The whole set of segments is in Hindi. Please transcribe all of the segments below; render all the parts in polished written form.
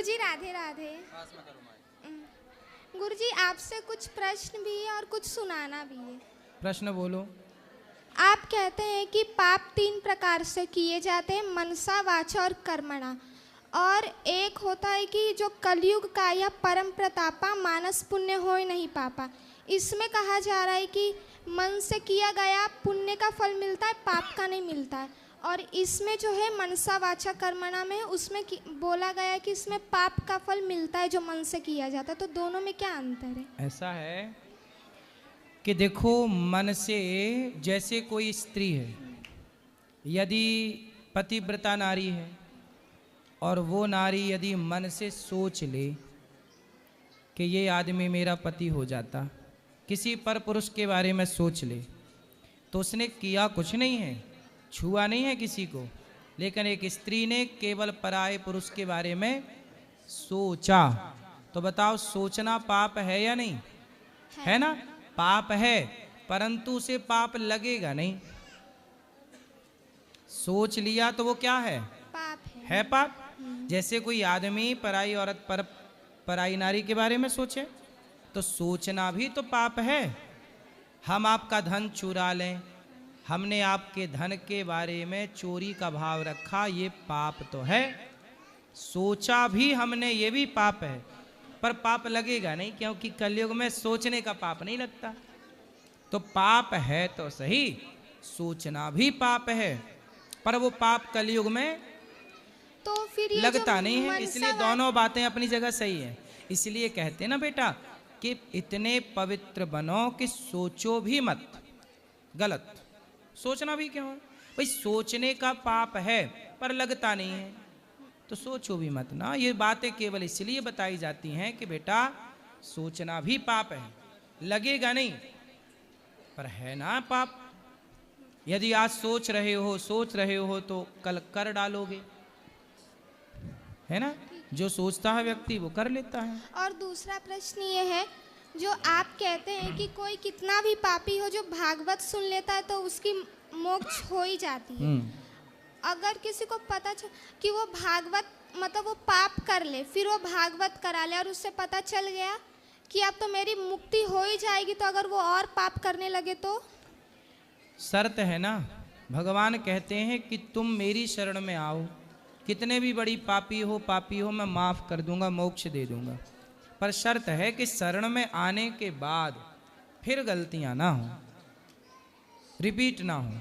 गुरुजी राधे राधे। गुरुजी आपसे कुछ प्रश्न भी है और कुछ सुनाना भी है। प्रश्न बोलो। आप कहते हैं कि पाप 3 प्रकार से किए जाते हैं, मनसा, वाचा और कर्मणा। और एक होता है कि जो कलयुग का या परम प्रतापा मानस पुण्य हो ही नहीं पापा। इसमें कहा जा रहा है कि मन से किया गया पुण्य का फल मिलता है, पाप का नहीं मिलता है। और इसमें जो है मनसा वाचा कर्मणा में उसमें बोला गया है कि इसमें पाप का फल मिलता है जो मन से किया जाता है। तो दोनों में क्या अंतर है? ऐसा है कि देखो, मन से जैसे कोई स्त्री है, यदि पतिव्रता नारी है और वो नारी यदि मन से सोच ले कि ये आदमी मेरा पति हो जाता, किसी पर पुरुष के बारे में सोच ले, तो उसने किया कुछ नहीं है, छुआ नहीं है किसी को, लेकिन एक स्त्री ने केवल पराये पुरुष के बारे में सोचा। तो बताओ, सोचना पाप है या नहीं? है ना? पाप है, परंतु उसे पाप लगेगा नहीं। सोच लिया तो वो क्या है? पाप है पाप। जैसे कोई आदमी पराई औरत पर, पराई नारी के बारे में सोचे, तो सोचना भी तो पाप है। हम आपका धन चुरा लें, हमने आपके धन के बारे में चोरी का भाव रखा, ये पाप तो है। सोचा भी हमने, ये भी पाप है, पर पाप लगेगा नहीं, क्योंकि कलयुग में सोचने का पाप नहीं लगता। तो पाप है तो सही, सोचना भी पाप है, पर वो पाप कलयुग में तो फिर ये लगता नहीं है। इसलिए दोनों बातें अपनी जगह सही है। इसलिए कहते ना बेटा कि इतने पवित्र बनो कि सोचो भी मत। गलत सोचना भी क्यों है भाई? सोचने का पाप है पर लगता नहीं है, तो सोचो भी मत ना। ये बातें केवल इसलिए बताई जाती हैं कि बेटा सोचना भी पाप है, लगेगा नहीं पर है ना पाप। यदि आज सोच रहे हो तो कल कर डालोगे, है ना? जो सोचता है व्यक्ति वो कर लेता है। और दूसरा प्रश्न ये है, जो आप कहते हैं कि कोई कितना भी पापी हो जो भागवत सुन लेता है तो उसकी मोक्ष हो ही जाती है। अगर किसी को पता चल कि वो भागवत मतलब वो पाप कर ले, फिर वो भागवत करा ले और उससे पता चल गया कि अब तो मेरी मुक्ति हो ही जाएगी, तो अगर वो और पाप करने लगे तो? शर्त है ना, भगवान कहते हैं कि तुम मेरी शरण में आओ, कितने भी बड़ी पापी हो मैं माफ कर दूंगा, मोक्ष दे दूंगा। पर शर्त है कि शरण में आने के बाद फिर गलतियां ना हो, रिपीट ना हो।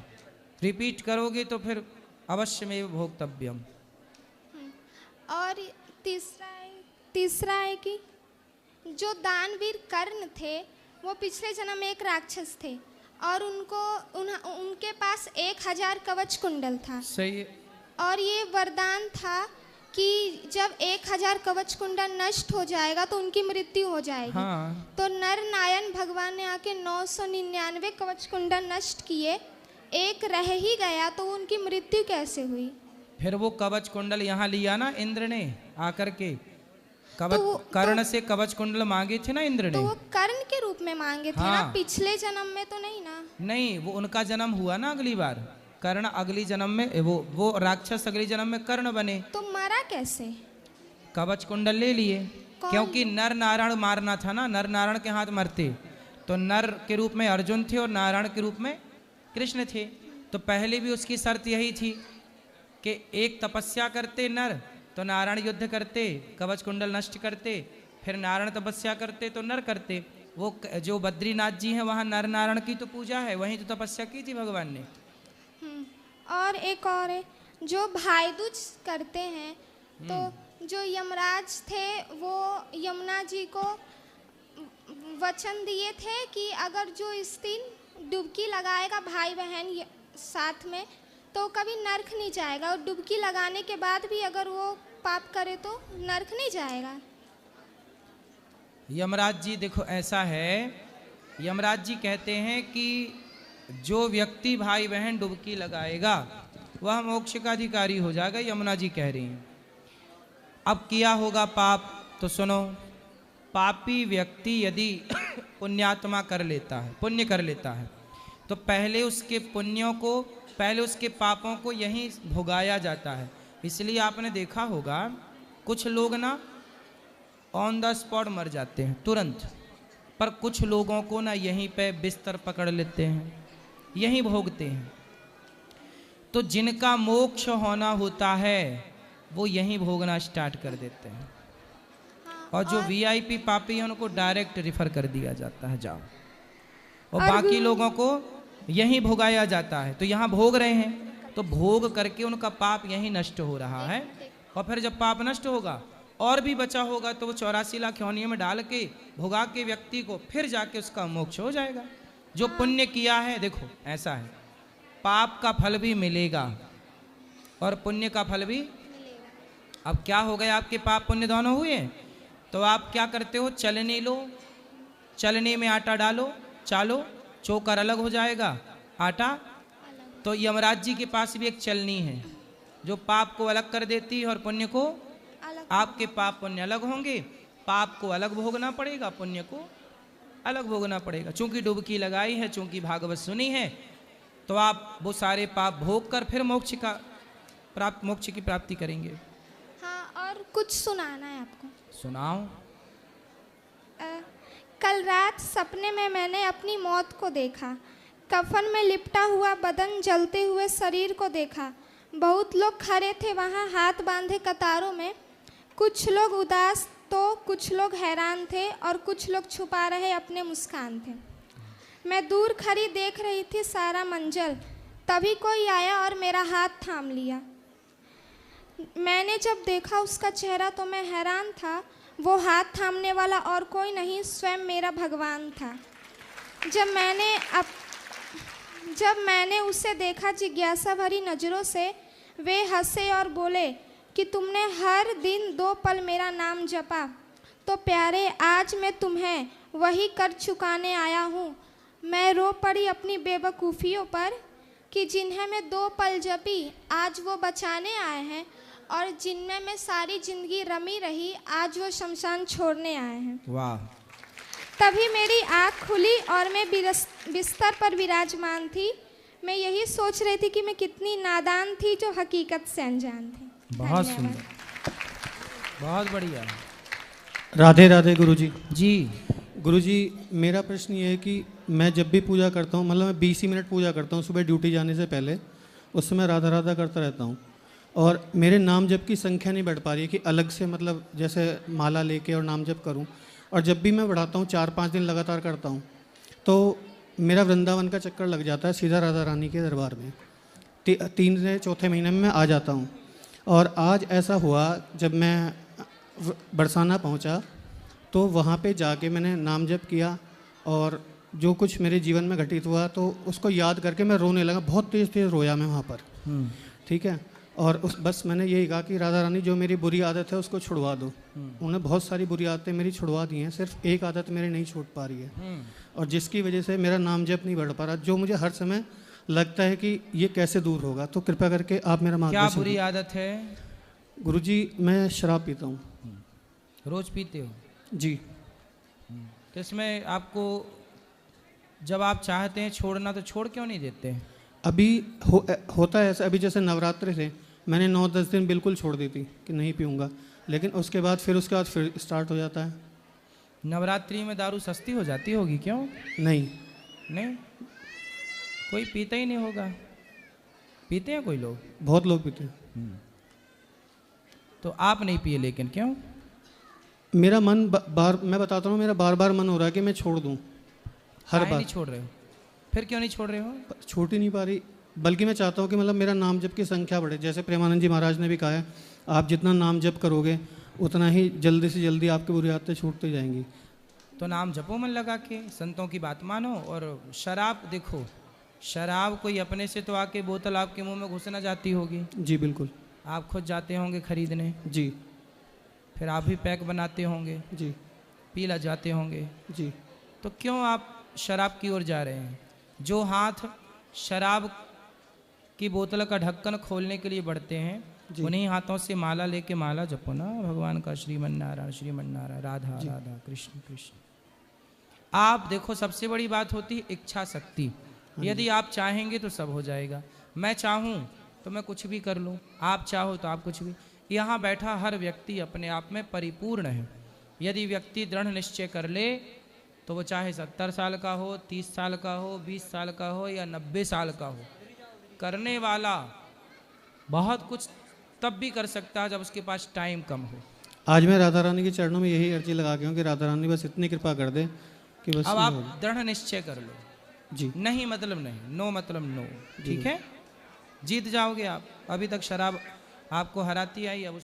रिपीट करोगे तो फिर अवश्य में भोक्तव्यम। और तीसरा है कि जो दानवीर कर्ण थे वो पिछले जन्म में एक राक्षस थे और उनके पास 1000 कवच कुंडल था। सही है। और ये वरदान था कि जब 1000 कवच कुंडल नष्ट हो जाएगा तो उनकी मृत्यु हो जाएगी। हाँ। तो नर नारायण भगवान ने आके 999 कवच कुंडल नष्ट किए, एक रह ही गया, तो उनकी मृत्यु कैसे हुई? फिर वो कवच कुंडल यहाँ लिया ना इंद्र ने आकर के, कर्ण से कवच कुंडल मांगे थे ना इंद्र ने। तो वो कर्ण के रूप में मांगे थे। हाँ। ना पिछले जन्म में तो नहीं ना? नहीं, वो उनका जन्म हुआ ना अगली बार। कर्ण अगली जन्म में वो राक्षस अगली जन्म में कर्ण बने। तो मरा कैसे? कवच कुंडल ले लिए, क्योंकि नर नारायण मारना था ना, नर नारायण के हाथ मरते। तो नर के रूप में अर्जुन थे और नारायण के रूप में कृष्ण थे। तो पहले भी उसकी शर्त यही थी कि एक तपस्या करते नर तो नारायण युद्ध करते, कवच कुंडल नष्ट करते, फिर नारायण तपस्या करते तो नर करते। वो जो बद्रीनाथ जी हैं वहाँ नर नारायण की तो पूजा है, वहीं तो तपस्या की थी भगवान ने। और एक और है, जो भाई दूज करते हैं तो जो यमराज थे वो यमुना जी को वचन दिए थे कि अगर जो इस दिन डुबकी लगाएगा भाई बहन साथ में तो कभी नरक नहीं जाएगा, और डुबकी लगाने के बाद भी अगर वो पाप करे तो नरक नहीं जाएगा। यमराज जी देखो ऐसा है, यमराज जी कहते हैं कि जो व्यक्ति भाई बहन डुबकी लगाएगा वह मोक्ष का अधिकारी हो जाएगा, यमुना जी कह रही हैं। अब किया होगा पाप तो सुनो, पापी व्यक्ति यदि पुण्यात्मा कर लेता है, पुण्य कर लेता है, तो पहले उसके पुण्यों को, पहले उसके पापों को यहीं भुगाया जाता है। इसलिए आपने देखा होगा कुछ लोग ना ऑन द स्पॉट मर जाते हैं तुरंत, पर कुछ लोगों को ना यहीं पे बिस्तर पकड़ लेते हैं, यहीं भोगते हैं। तो जिनका मोक्ष होना होता है वो यहीं भोगना स्टार्ट कर देते हैं, और जो वीआईपी पापी है उनको डायरेक्ट रिफर कर दिया जाता है, जाओ। और बाकी लोगों को यहीं भोगाया जाता है। तो यहाँ भोग रहे हैं तो भोग करके उनका पाप यहीं नष्ट हो रहा है। और फिर जब पाप नष्ट होगा और भी बचा होगा तो वो 84 लाख योनियों में डाल के भोगा के व्यक्ति को फिर जाके उसका मोक्ष हो जाएगा। जो पुण्य किया है, देखो ऐसा है, पाप का फल भी मिलेगा और पुण्य का फल भी। अब क्या हो गया, आपके पाप पुण्य दोनों हुए, तो आप क्या करते हो, चलने लो, चलने में आटा डालो, चालो, चोकर अलग हो जाएगा, आटा। तो यमराज जी के पास भी एक चलनी है जो पाप को अलग कर देती है और पुण्य को अलग। आपके पाप पुण्य अलग होंगे, पाप को अलग भोगना पड़ेगा, पुण्य को अलग भोगना पड़ेगा। चूंकि डुबकी लगाई है, चूंकि भागवत सुनी है, तो आप वो सारे पाप भोग कर फिर मोक्ष की प्राप्ति करेंगे। हाँ, और कुछ सुनाना है आपको। सुनाओ। कल रात सपने में मैंने अपनी मौत को देखा। कफन में लिपटा हुआ बदन, जलते हुए शरीर को देखा। बहुत लोग खड़े थे वहाँ हाथ बांधे कतारों में। कुछ लोग उदास तो कुछ लोग हैरान थे और कुछ लोग छुपा रहे अपने मुस्कान थे। मैं दूर खड़ी देख रही थी सारा मंजर। तभी कोई आया और मेरा हाथ थाम लिया। मैंने जब देखा उसका चेहरा तो मैं हैरान था। वो हाथ थामने वाला और कोई नहीं, स्वयं मेरा भगवान था। जब मैंने उसे देखा जिज्ञासा भरी नज़रों से, वे हंसे और बोले कि तुमने हर दिन 2 पल मेरा नाम जपा, तो प्यारे आज मैं तुम्हें वही कर चुकाने आया हूँ। मैं रो पड़ी अपनी बेवकूफ़ियों पर कि जिन्हें मैं 2 पल जपी आज वो बचाने आए हैं, और जिनमें मैं सारी जिंदगी रमी रही आज वो शमशान छोड़ने आए हैं। वाह। तभी मेरी आँख खुली और मैं बिस्तर पर विराजमान थी। मैं यही सोच रही थी कि मैं कितनी नादान थी जो हकीकत से अनजान थी। बहुत सुंदर, बहुत बढ़िया। राधे राधे गुरुजी। जी गुरुजी, मेरा प्रश्न ये है कि मैं जब भी पूजा करता हूँ, मतलब मैं 20 ही मिनट पूजा करता हूँ सुबह ड्यूटी जाने से पहले, उस समय राधा राधा करता रहता हूँ, और मेरे नाम जप की संख्या नहीं बढ़ पा रही है कि अलग से मतलब जैसे माला लेके और नाम जप करूँ। और जब भी मैं बढ़ाता हूँ 4-5 दिन लगातार करता हूँ तो मेरा वृंदावन का चक्कर लग जाता है, सीधा राधा रानी के दरबार में। 3 से 4थे महीने में मैं आ जाता हूँ। और आज ऐसा हुआ, जब मैं बरसाना पहुँचा तो वहाँ पे जाके मैंने नाम जप किया और जो कुछ मेरे जीवन में घटित हुआ तो उसको याद करके मैं रोने लगा। बहुत तेज़ तेज़ रोया मैं वहाँ पर। ठीक है। और बस मैंने यही कहा कि राधा रानी जो मेरी बुरी आदत है उसको छुड़वा दो। उन्हें बहुत सारी बुरी आदतें मेरी छुड़वा दी हैं, सिर्फ एक आदत मेरी नहीं छूट पा रही है, और जिसकी वजह से मेरा नाम जप नहीं बढ़ पा रहा, जो मुझे हर समय लगता है कि ये कैसे दूर होगा। तो कृपया करके आप मेरा मार्गदर्शन। क्या बुरी आदत है? गुरुजी, मैं शराब पीता हूँ। रोज पीते हो? जी। तो इसमें आपको जब आप चाहते हैं छोड़ना तो छोड़ क्यों नहीं देते? अभी होता है ऐसा, अभी जैसे नवरात्रि थे, मैंने 9-10 दिन बिल्कुल छोड़ दी थी कि नहीं पीऊँगा, लेकिन उसके बाद फिर स्टार्ट हो जाता है। नवरात्रि में दारू सस्ती हो जाती होगी, क्यों? नहीं, कोई पीता ही नहीं होगा। पीते हैं कोई लोग? बहुत लोग पीते हैं। तो आप नहीं पिए, लेकिन क्यों? मेरा मन मैं बताता हूँ, मेरा बार बार मन हो रहा है कि मैं छोड़ दूँ, हर बार। नहीं छोड़ रहे हो? फिर क्यों नहीं छोड़ रहे हो? छूट ही नहीं पा रही, बल्कि मैं चाहता हूँ कि मतलब मेरा नाम जप की संख्या बढ़े। जैसे प्रेमानंद जी महाराज ने भी कहा है, आप जितना नाम जप करोगे उतना ही जल्दी से जल्दी आपकी बुरी आदतें छूटती जाएंगी। तो नाम जपो मन लगा के, संतों की बात मानो। और शराब देखो, शराब कोई अपने से तो आके बोतल आपके मुंह में घुसना जाती होगी। जी बिल्कुल। आप खुद जाते होंगे खरीदने। जी। फिर आप भी पैक बनाते होंगे। जी। पीला जाते होंगे। जी। तो क्यों आप शराब की ओर जा रहे हैं? जो हाथ शराब की बोतल का ढक्कन खोलने के लिए बढ़ते हैं, उन्हीं हाथों से माला लेके माला जपो ना भगवान का, श्रीमन नारायण राधा राधा कृष्ण कृष्ण। आप देखो, सबसे बड़ी बात होती है इच्छा शक्ति। यदि आप चाहेंगे तो सब हो जाएगा। मैं चाहूँ तो मैं कुछ भी कर लूँ, आप चाहो तो आप कुछ भी। यहाँ बैठा हर व्यक्ति अपने आप में परिपूर्ण है। यदि व्यक्ति दृढ़ निश्चय कर ले तो वो चाहे 70 साल का हो, 30 साल का हो, 20 साल का हो या 90 साल का हो, करने वाला बहुत कुछ तब भी कर सकता है जब उसके पास टाइम कम हो। आज मैं राधा रानी के चरणों में यही अर्जी लगा के हूँ कि राधा रानी बस इतनी कृपा कर दे कि बस अब ये आप हो। दृढ़ निश्चय कर लो, जी नहीं मतलब नहीं, नो मतलब नो, ठीक है, जीत जाओगे आप। अभी तक शराब आपको हराती आई, अब